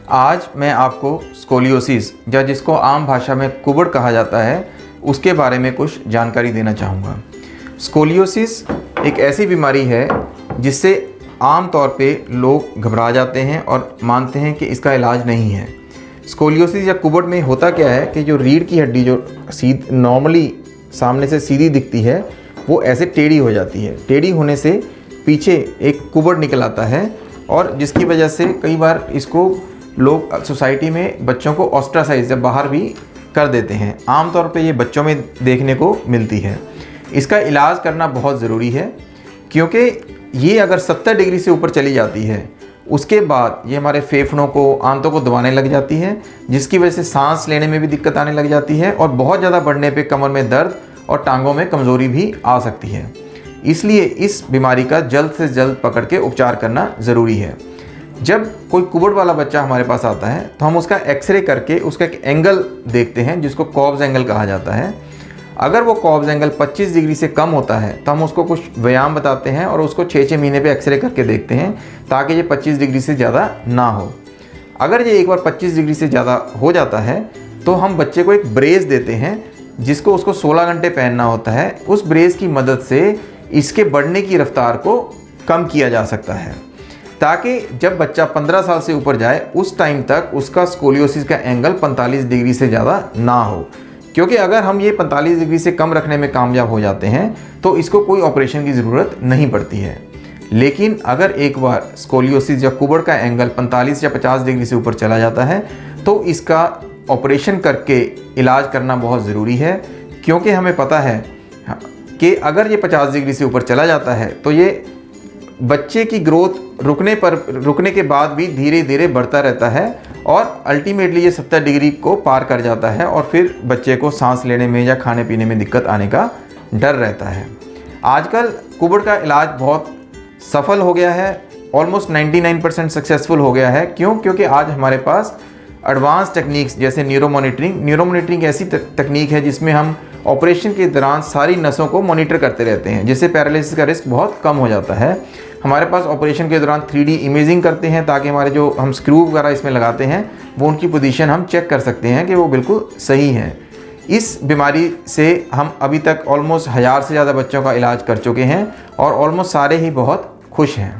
आज मैं आपको स्कोलियोसिस या जिसको आम भाषा में कुबड़ कहा जाता है उसके बारे में कुछ जानकारी देना चाहूँगा। स्कोलियोसिस एक ऐसी बीमारी है जिससे आम तौर पे लोग घबरा जाते हैं और मानते हैं कि इसका इलाज नहीं है। स्कोलियोसिस या कुबड़ में होता क्या है कि जो रीढ़ की हड्डी जो नॉर्मली सामने से सीधी दिखती है वो ऐसे टेढ़ी हो जाती है। टेढ़ी होने से पीछे एक कुबड़ निकल आता है और जिसकी वजह से कई बार इसको लोग सोसाइटी में बच्चों को ऑस्ट्रासाइज या बाहर भी कर देते हैं। आमतौर पे ये बच्चों में देखने को मिलती है। इसका इलाज करना बहुत ज़रूरी है क्योंकि ये अगर 70 डिग्री से ऊपर चली जाती है उसके बाद ये हमारे फेफड़ों को, आंतों को दबाने लग जाती है, जिसकी वजह से सांस लेने में भी दिक्कत आने लग जाती है और बहुत ज़्यादा बढ़ने पे कमर में दर्द और टांगों में कमज़ोरी भी आ सकती है। इसलिए इस बीमारी का जल्द से जल्द पकड़ के उपचार करना ज़रूरी है। जब कोई कुबड़ वाला बच्चा हमारे पास आता है तो हम उसका एक्सरे करके उसका एक एंगल देखते हैं जिसको कॉब्स एंगल कहा जाता है। अगर वो कॉब्स एंगल 25 डिग्री से कम होता है तो हम उसको कुछ व्यायाम बताते हैं और उसको 6-6 महीने पे एक्सरे करके देखते हैं ताकि ये 25 डिग्री से ज़्यादा ना हो। अगर ये एक बार 25 डिग्री से ज़्यादा हो जाता है तो हम बच्चे को एक ब्रेस देते हैं जिसको उसको 16 घंटे पहनना होता है। उस ब्रेस की मदद से इसके बढ़ने की रफ्तार को कम किया जा सकता है ताकि जब बच्चा 15 साल से ऊपर जाए उस टाइम तक उसका स्कोलियोसिस का एंगल 45 डिग्री से ज़्यादा ना हो। क्योंकि अगर हम ये 45 डिग्री से कम रखने में कामयाब हो जाते हैं तो इसको कोई ऑपरेशन की ज़रूरत नहीं पड़ती है। लेकिन अगर एक बार स्कोलियोसिस या कुबड़ का एंगल 45 या 50 डिग्री से ऊपर चला जाता है तो इसका ऑपरेशन करके इलाज करना बहुत ज़रूरी है। क्योंकि हमें पता है कि अगर ये 50 डिग्री से ऊपर चला जाता है तो ये बच्चे की ग्रोथ रुकने के बाद भी धीरे धीरे बढ़ता रहता है और अल्टीमेटली ये 70 डिग्री को पार कर जाता है और फिर बच्चे को सांस लेने में या खाने पीने में दिक्कत आने का डर रहता है। आजकल कुबड़ का इलाज बहुत सफल हो गया है, ऑलमोस्ट 99% सक्सेसफुल हो गया है। क्यों? क्योंकि आज हमारे पास एडवांस टेक्निक्स जैसे न्यूरोमॉनिटरिंग ऐसी तकनीक है जिसमें हम ऑपरेशन के दौरान सारी नसों को मॉनिटर करते रहते हैं, जिससे पैरालिसिस का रिस्क बहुत कम हो जाता है। हमारे पास ऑपरेशन के दौरान 3D इमेजिंग करते हैं ताकि हमारे जो हम स्क्रू वगैरह इसमें लगाते हैं वो उनकी पोजीशन हम चेक कर सकते हैं कि वो बिल्कुल सही हैं। इस बीमारी से हम अभी तक ऑलमोस्ट 1000 से ज़्यादा बच्चों का इलाज कर चुके हैं और ऑलमोस्ट सारे ही बहुत खुश हैं।